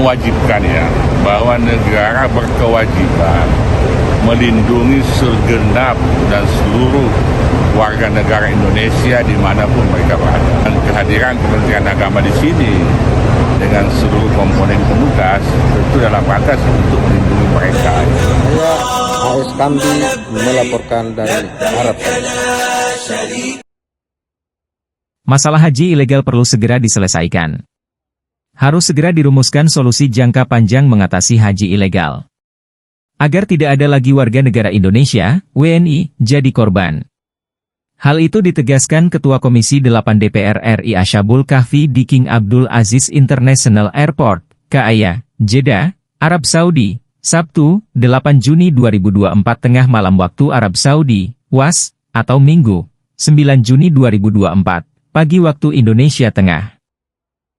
mewajibkan ya, bahwa negara berkewajiban melindungi segenap dan seluruh warga negara Indonesia dimanapun mereka berada. Dan kehadiran Kementerian Agama di sini dengan seluruh komponen petugas tentu dalam rangka untuk melindungi mereka. Saya AS Kambi melaporkan dari Arab Saudi. Masalah haji ilegal perlu segera diselesaikan. Harus segera dirumuskan solusi jangka panjang mengatasi haji ilegal. Agar tidak ada lagi warga negara Indonesia, WNI, jadi korban. Hal itu ditegaskan Ketua Komisi 8 DPR RI Asyabul Kahfi di King Abdul Aziz International Airport, KAIA, Jeddah, Arab Saudi, Sabtu, 8 Juni 2024 tengah malam waktu Arab Saudi, WAS, atau Minggu, 9 Juni 2024, pagi waktu Indonesia Tengah.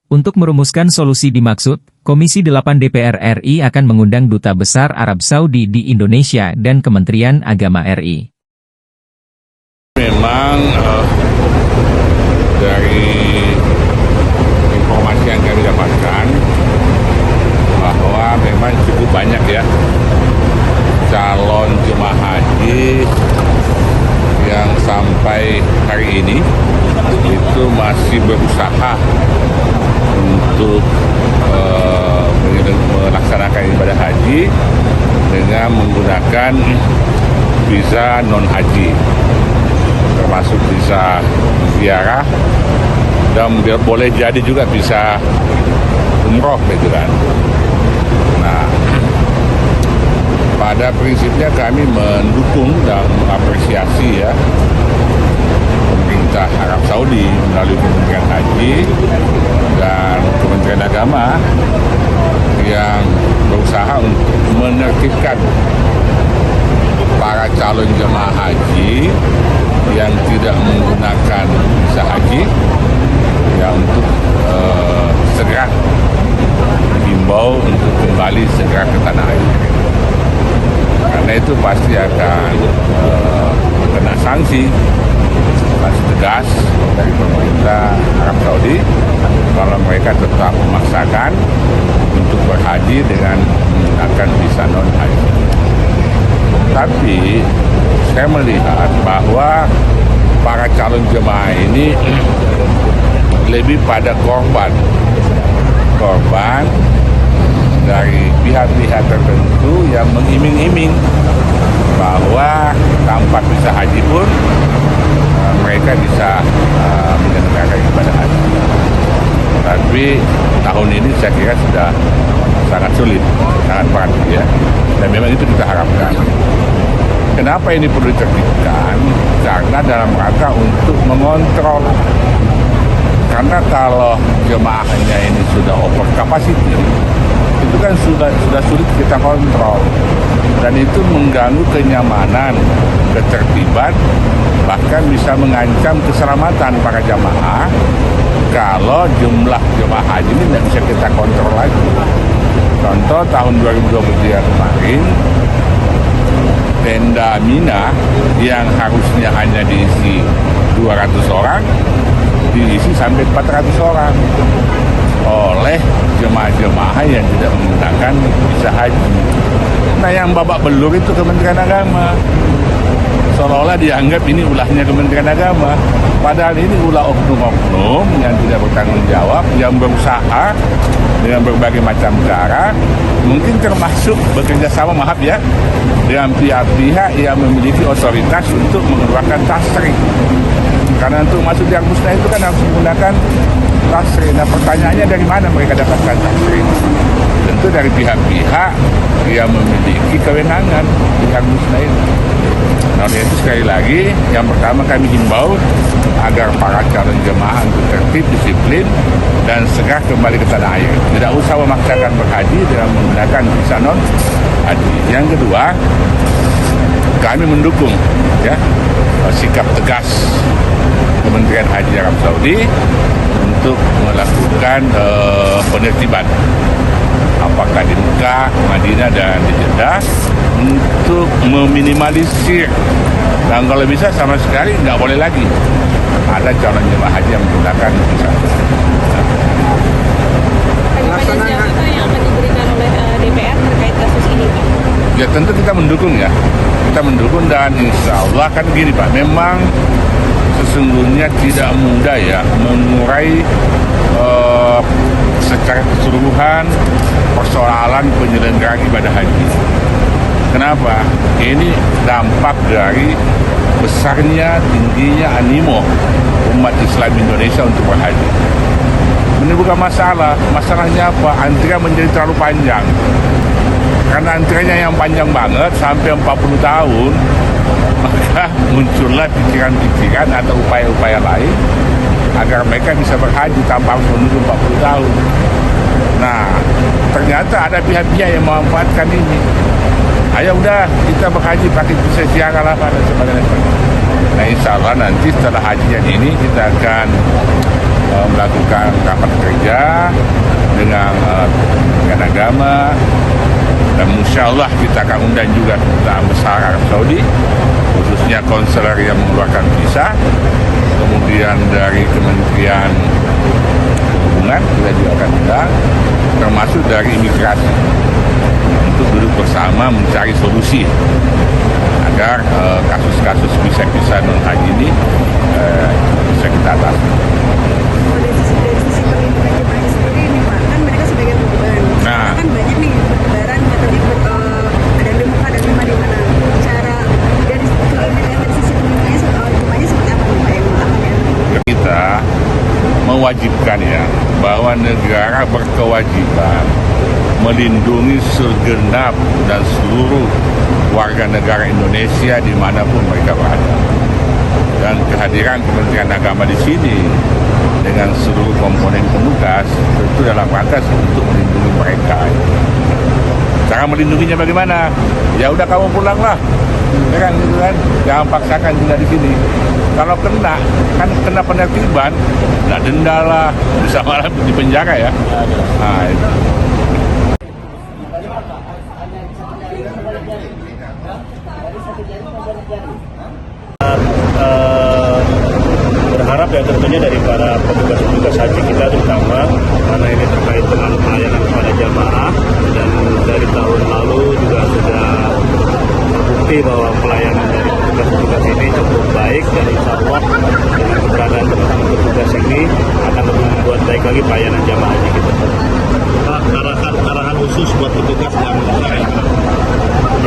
Untuk merumuskan solusi dimaksud, Komisi 8 DPR RI akan mengundang Duta Besar Arab Saudi di Indonesia dan Kementerian Agama RI. Memang dari informasi yang kami dapatkan bahwa memang cukup banyak ya calon jemaah haji yang sampai hari ini itu masih berusaha untuk melaksanakan ibadah haji dengan menggunakan visa non-haji, termasuk visa ziarah dan boleh jadi juga visa umroh gitu kan. Nah, pada prinsipnya kami mendukung dan mengapresiasi ya pemerintah Arab Saudi melalui Kementerian Haji dan Kementerian Agama yang berusaha untuk menertibkan para calon jemaah haji yang tidak menggunakan visa haji yang untuk segera dihimbau untuk kembali segera ke tanah air. Karena itu pasti akan kena sanksi tegas dari pemerintah Arab Saudi kalau mereka tetap memaksakan untuk berhaji dengan menggunakan visa non-haji. Tapi saya melihat bahwa para calon jemaah ini lebih pada korban dari pihak-pihak tertentu yang mengiming-iming bahwa tanpa visa haji pun mereka bisa menyelenggarakan ibadah haji. Tapi tahun ini saya kira sudah sangat sulit, sangat berat ya. Dan memang itu kita harapkan. Kenapa ini perlu ditertibkan? Karena dalam rangka untuk mengontrol. Karena kalau jemaahnya ini sudah over capacity, itu kan sudah sulit kita kontrol. Dan itu mengganggu kenyamanan, ketertiban, bahkan bisa mengancam keselamatan para jamaah kalau jumlah jemaah haji ini tidak bisa kita kontrol lagi. Contoh tahun 2023 kemarin, tenda Mina yang harusnya hanya diisi 200 orang, diisi sampai 400 orang oleh jemaah-jemaah yang tidak menggunakan visa haji. Nah, yang babak belur itu Kementerian Agama. Seolah-olah dianggap ini ulahnya Kementerian Agama. Padahal ini ulah oknum-oknum yang tidak bertanggung jawab, yang berusaha dengan berbagai macam cara, mungkin termasuk bekerja sama, maaf ya, dengan pihak-pihak yang memiliki otoritas untuk mengeluarkan tasrik. Karena untuk masuk di Musnah itu kan harus menggunakan tasrik. Nah, pertanyaannya dari mana mereka dapatkan tasrik? Tentu dari pihak-pihak yang memiliki kewenangan di Musnah itu. Nah, itu sekali lagi, yang pertama kami himbau agar para calon jemaah untuk tertib, disiplin, dan segera kembali ke tanah air. Tidak usah memaksakan berhaji dengan menggunakan visa non-haji. Yang kedua, kami mendukung ya sikap tegas Kementerian Haji Arab Saudi untuk melakukan penertiban, apakah di Mekah, Madinah, dan di Jeddah, untuk meminimalisir, dan kalau bisa sama sekali nggak boleh lagi ada calon jemaah haji yang menggunakan visa. Siapa yang akan diberi Ya tentu kita mendukung ya. Kita mendukung dan insya Allah kan gini Pak, memang sesungguhnya tidak mudah ya mengurai secara keseluruhan persoalan penyelenggaraan ibadah haji. Kenapa? Ini dampak dari besarnya, tingginya animo umat Islam Indonesia untuk berhaji. Menimbulkan masalah. Masalahnya apa? Antrian menjadi terlalu panjang. Karena antriannya yang panjang banget sampai 40 tahun, maka muncullah pikiran-pikiran atau upaya-upaya lain agar mereka bisa berhaji tanpa harus menunggu 40 tahun. Nah, ternyata ada pihak-pihak yang memanfaatkan ini. Ayo udah kita berhaji pakai visa ziarah lah dan sebagainya. Nah, insya Allah nanti setelah hajian ini kita akan melakukan rapat kerja dengan agama, dan insya Allah kita akan undang juga Duta Besar Arab Saudi, khususnya konselor yang mengeluarkan visa, kemudian dari Kementerian Perhubungan kita juga akan undang, termasuk dari imigrasi, untuk duduk bersama mencari solusi agar kasus-kasus visa non haji ini bisa kita atasi. Dari sisi perlindungan jemaahnya sendiri nih Pak, kan mereka sebagai korban. Nah. Kan banyak nih lebaran atau ikut ada di Mekah dan di mana. Cara dari sisi perlindungannya jemaahnya seperti apa nih Pak yang akan ya? Kita mewajibkan ya bahwa negara berkewajiban melindungi segenap dan seluruh warga negara Indonesia dimanapun mereka berada. Dan kehadiran Kementerian Agama di sini dengan seluruh komponen petugas tentu dalam rangka untuk melindungi mereka. Cara melindunginya bagaimana? Ya udah kamu pulanglah, ya kan, gitu kan? Jangan paksakan tinggal di sini. Kalau kena, kan kena penertiban, nah denda lah, bisa malah di penjara ya. Nah, itu. Berharap ya tentunya dari para petugas-petugas haji kita terutama, karena ini terkait dengan pelayanan kepada jamaah, dan dari tahun lalu juga sudah terbukti bahwa pelayanan dari petugas-petugas ini cukup baik, dan insya Allah dengan keberadaan teman-teman petugas ini akan lebih membuat baik lagi pelayanan jamaah haji kita. Pak, arahan khusus buat petugas dan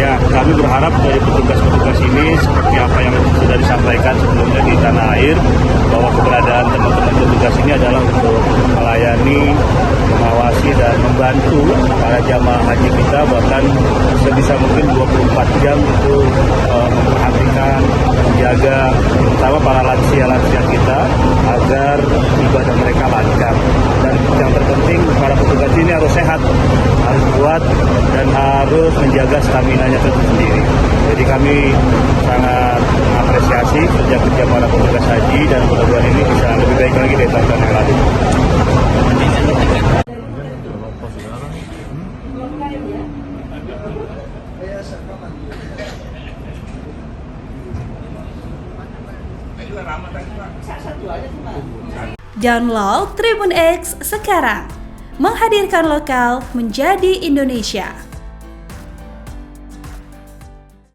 ya, kami berharap dari petugas-petugas ini seperti apa yang sudah disampaikan sebelumnya di tanah air, bahwa keberadaan teman-teman petugas ini adalah untuk melayani, mengawasi dan membantu para jamaah haji kita, bahkan sebisa mungkin 24 jam itu memperhatikan, menjaga terutama para lansia-lansia kita agar ibadah mereka lancar. Dan yang terpenting para petugas ini harus sehat, harus kuat, dan harus menjaga stamina-nya itu sendiri. Jadi kami sangat mengapresiasi kerja-kerja para petugas haji, dan mudah-mudahan ini bisa lebih baik lagi dari tahun yang lalu. Download Tribun X sekarang, menghadirkan lokal menjadi Indonesia.